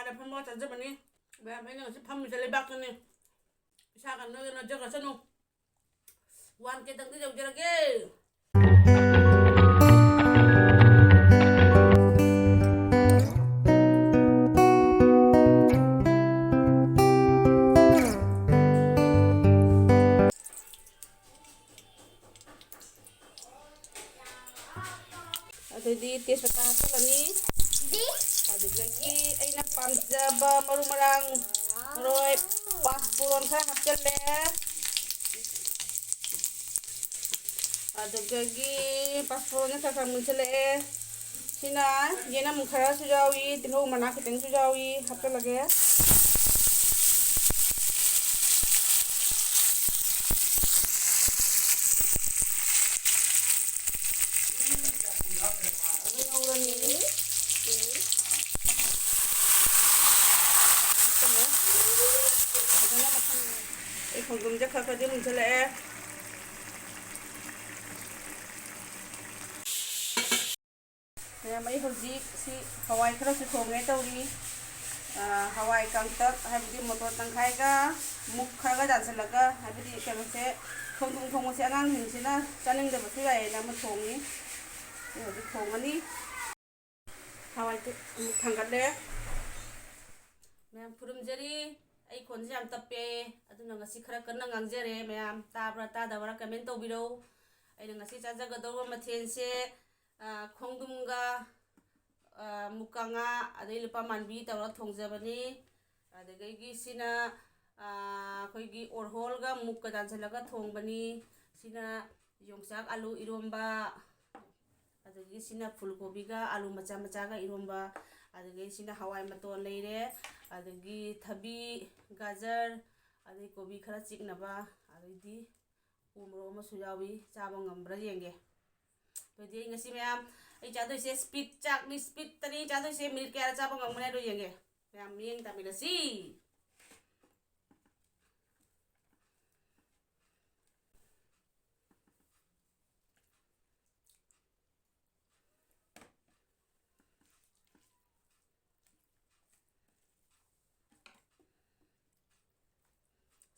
ꯋꯥꯔꯦ ꯐꯝꯃꯒ ꯆꯥꯖꯕꯅꯤ ꯃꯌꯥꯝ ꯑꯩꯅ ꯉꯁꯤ ꯐꯝꯃꯤꯁꯦ ꯂꯩꯕꯥꯛꯇꯅꯤ ꯏꯁꯥꯒ ꯅꯣꯏꯒꯅ ꯖꯒꯠꯁꯅꯨ 1K ꯇꯪꯗꯤ ꯌꯧꯖꯔꯒꯦ ꯑꯗꯨꯗꯤ ꯇꯦꯁꯄꯇꯥ ꯍꯥꯞꯆꯜꯂꯅꯤ ꯑꯗꯨꯗꯒꯤ ꯑꯩꯅ ꯄꯥꯝꯖꯕ ꯃꯔꯨ ꯃꯔꯥꯡ ꯃꯔꯣꯏ ꯄꯥꯁꯄꯣꯔꯟ ꯈꯔ ꯍꯥꯞꯆꯜꯂꯦ ꯑꯗꯨꯗꯒꯤ ꯄꯥꯁꯄꯣꯔꯟ ꯈꯔ ꯃꯨꯟꯁꯤꯜꯂꯛꯑꯦ ꯁꯤꯅ ꯌꯦꯅꯝ ꯈꯔꯁꯨ ꯌꯥꯎꯏ ꯇꯤꯜꯍꯧ ꯃꯅꯥ ꯈꯤꯇꯪꯁꯨ ꯌꯥꯎꯏ ꯍꯥꯞꯆꯜꯂꯒꯦ ꯈꯣꯡꯗ꯭ꯔꯨꯝꯁꯦ ꯈꯔ ꯈꯔꯗꯤ ꯃꯨꯟꯁꯤꯜꯂꯛꯑꯦ ꯃꯌꯥꯝ ꯑꯩ ꯍꯧꯖꯤꯛ ꯁꯤ ꯍꯋꯥꯏ ꯈꯔꯁꯨ ꯊꯣꯡꯉꯦ ꯇꯧꯔꯤ ꯍꯋꯥꯏ ꯀꯥꯡꯇꯛ ꯍꯥꯏꯕꯗꯤ ꯃꯣꯇꯣꯔ ꯇꯪꯈꯥꯏꯒ ꯃꯨꯛ ꯈꯔꯒ ꯌꯥꯟꯁꯤꯜꯂꯒ ꯍꯥꯏꯕꯗꯤ ꯀꯩꯅꯣꯁꯦ ꯈꯣꯡꯗ꯭ꯔꯨꯝ ꯊꯣꯡꯕꯁꯦ ꯑꯉꯥꯡꯁꯤꯡꯁꯤꯅ ꯆꯥꯅꯤꯡꯗꯕꯁꯨ ꯌꯥꯏꯌꯦꯅ ꯑꯃ ꯊꯣꯡꯉꯤ ꯍꯧꯖꯤꯛ ꯊꯣꯡꯉꯅꯤ ꯍꯋꯥꯏꯗꯨ ꯑꯃꯨꯛ ꯊꯥꯡꯒꯠꯂꯦ ꯃꯌꯥꯝ ꯈꯨꯔꯨꯝꯖꯔꯤ ꯑꯩ ꯈꯣꯟꯁꯦ ꯌꯥꯝ ꯇꯞꯄꯦ ꯑꯗꯨꯅ ꯉꯁꯤ ꯈꯔ ꯀꯟꯅ ꯉꯥꯡꯖꯔꯦ ꯃꯌꯥꯝ ꯇꯥꯕ꯭ꯔꯥ ꯇꯥꯗꯕ꯭ꯔꯥ ꯀꯃꯦꯟ ꯇꯧꯕꯤꯔꯧ ꯑꯩꯅ ꯉꯁꯤ ꯆꯥꯖꯒꯗꯧꯕ ꯃꯊꯦꯜꯁꯦ ꯈꯣꯡꯗ꯭ꯔꯨꯝꯒ ꯃꯨꯀꯥ ꯉꯥ ꯑꯗꯩ ꯂꯨꯄꯥ ꯃꯥꯟꯕꯤ ꯇꯧꯔꯒ ꯊꯣꯡꯖꯕꯅꯤ ꯑꯗꯨꯗꯒꯤ ꯁꯤꯅ ꯑꯩꯈꯣꯏꯒꯤ ꯑꯣꯔꯍꯣꯜꯒ ꯃꯨꯛꯀ ꯌꯥꯟꯁꯤꯜꯂꯒ ꯊꯣꯡꯕꯅꯤ ꯁꯤꯅ ꯌꯣꯡꯆꯥꯛ ꯑꯂꯨ ꯏꯔꯣꯝꯕ ꯑꯗꯒꯤ ꯁꯤꯅ ꯐꯨꯜꯀꯣꯕꯤꯒ ꯑꯂꯨ ꯃꯆꯥ ꯃꯆꯥꯒ ꯏꯔꯣꯝꯕ ꯑꯗꯒꯤ ꯁꯤꯅ ꯍꯋꯥꯏ ꯃꯇꯣꯟ ꯂꯩꯔꯦ ꯑꯗꯒꯤ ꯊꯕꯤ ꯒꯥꯖꯔ ꯑꯗꯩ ꯀꯣꯕꯤ ꯈꯔ ꯆꯤꯛꯅꯕ ꯑꯗꯩꯗꯤ ꯎ ꯃꯣꯔꯣꯛ ꯑꯃꯁꯨ ꯌꯥꯎꯏ ꯆꯥꯕ ꯉꯝꯕ꯭ꯔꯥ ꯌꯦꯡꯒꯦ ꯑꯗꯨꯗꯤ ꯑꯩ ꯉꯁꯤ ꯃꯌꯥꯝ ꯑꯩ ꯆꯥꯗꯣꯏꯁꯦ ꯁ꯭ꯄꯤꯠ ꯆꯥꯛꯅꯤ ꯁ꯭ꯄꯤꯠꯇꯅꯤ ꯆꯥꯗꯣꯏꯁꯦ ꯃꯤꯅꯤꯠ ꯀꯌꯥꯗ ꯆꯥꯕ ꯉꯝꯒꯅꯤ ꯍꯥꯏꯗꯣ ꯌꯦꯡꯒꯦ ꯃꯌꯥꯝ ꯃꯤꯠꯌꯦꯡ ꯇꯥꯃꯤꯟꯅꯁꯤ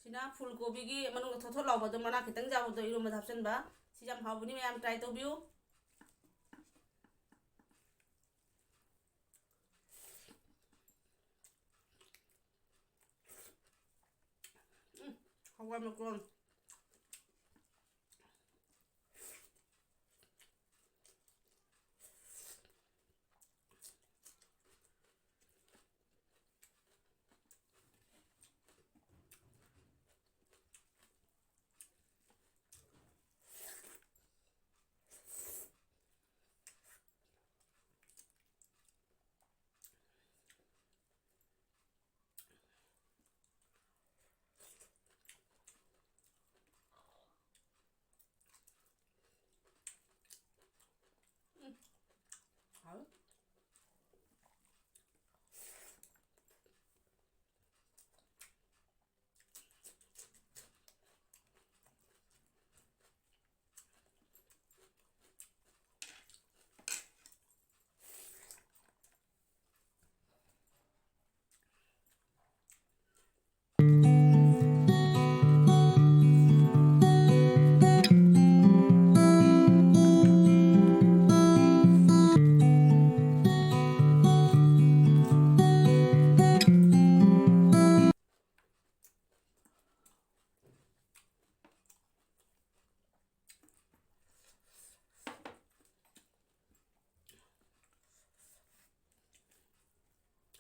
ꯁꯤꯅ ꯐꯨꯜꯀꯣꯕꯤꯒꯤ ꯃꯅꯨꯡꯗ ꯊꯣꯠ ꯊꯣꯠ ꯂꯥꯎꯕꯗꯣ ꯃꯅꯥ ꯈꯤꯇꯪ ꯌꯥꯎꯕꯗꯣ ꯏꯔꯣꯝꯕꯗ ꯍꯥꯞꯆꯤꯟꯕ ꯁꯤ ꯌꯥꯝ ꯍꯥꯎꯕꯅꯤ ꯃꯌꯥꯝ ꯇ꯭ꯔꯥꯏ ꯇꯧꯕꯤꯌꯨ hawai matoon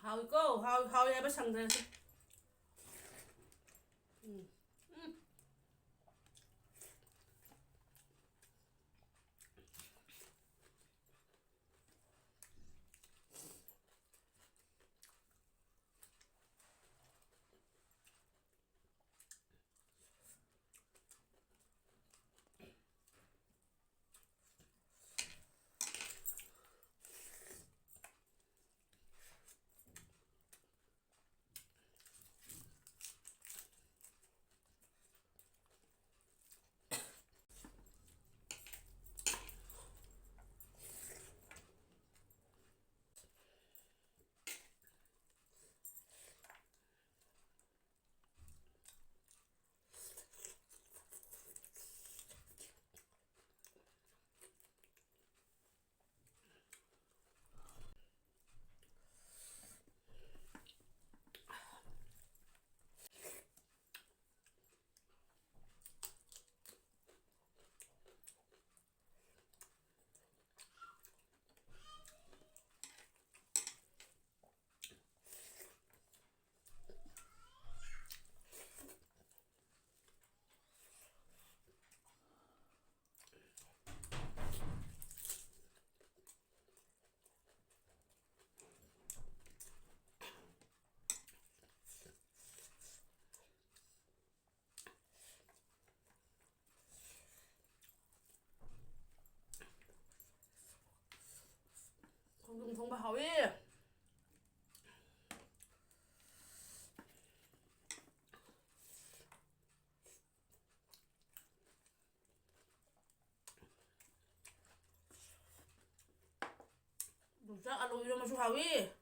hawiko hawi haiba sangdresi 하위 누사 알로 이러면서 하위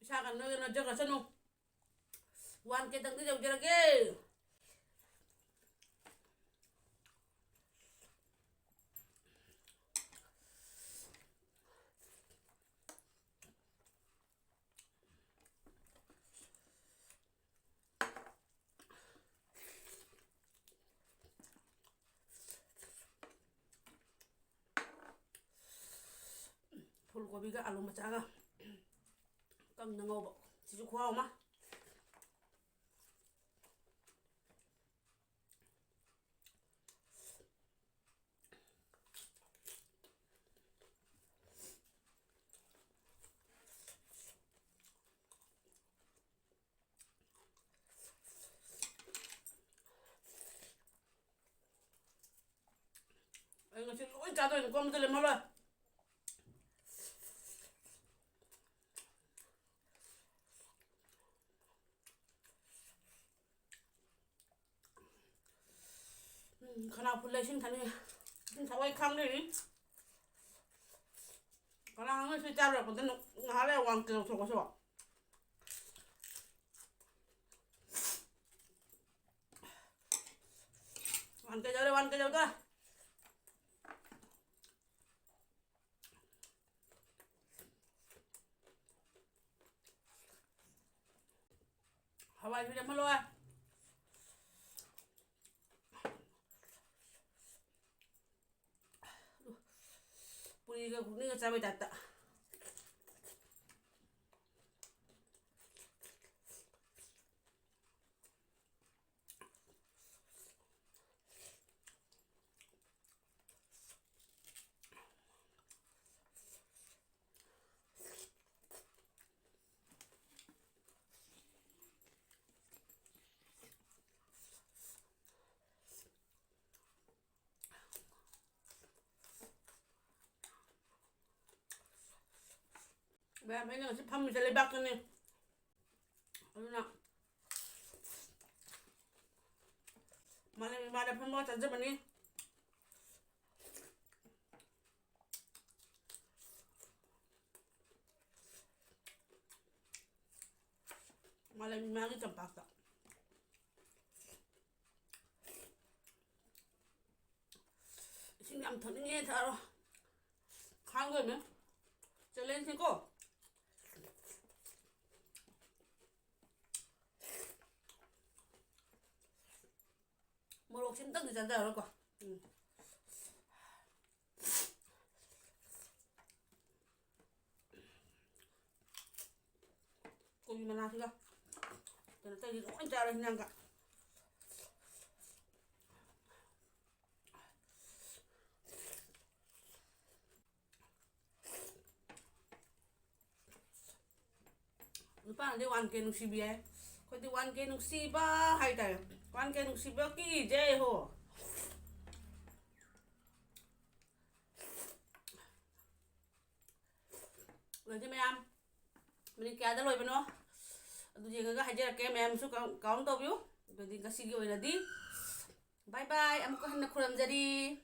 사간 너는 저거 서노 완게 당기 저기라게 풀고비가 알루마자가 깡는 거 봐. 지주 고아오마. 이거 지금 ôi 짜도 이거 껌들 말아. khana phule sinh thani sinh thawai khang ni khana hang si cha rồi còn tên ngã lại hoàng kiều thuộc số hoàng kiều đó Hawaii sudah malu ah. Puriga kuning cabai tata. Bé mấy người sẽ phăm mình sẽ lấy bạc cho nè. Đúng nào. Mà đẹp phăm bao chặt giúp mình đi. Mà lên mang cái chầm bạc đó. Xin làm thật nghe thở rồi. Khang người nữa. Trở lên xem cô. Một luộc xin tức thì dần dần rồi quả. Cô gì mà làm thế cơ. Để nó tay thì cũng anh trà lên nhanh cả. Lupa đi ăn cái nục xì bia. Có đi ăn cái nục xì ba hay tại. Ăn cái nục xì ba kì dễ hồ. Rồi chứ mẹ em. Mình kia đã lôi bên nó. Tôi chỉ cái hay cái mẹ em số kaum tau biu. Rồi thì cái xì gọi là đi. Bye bye. Em có hành khuyên ra đi.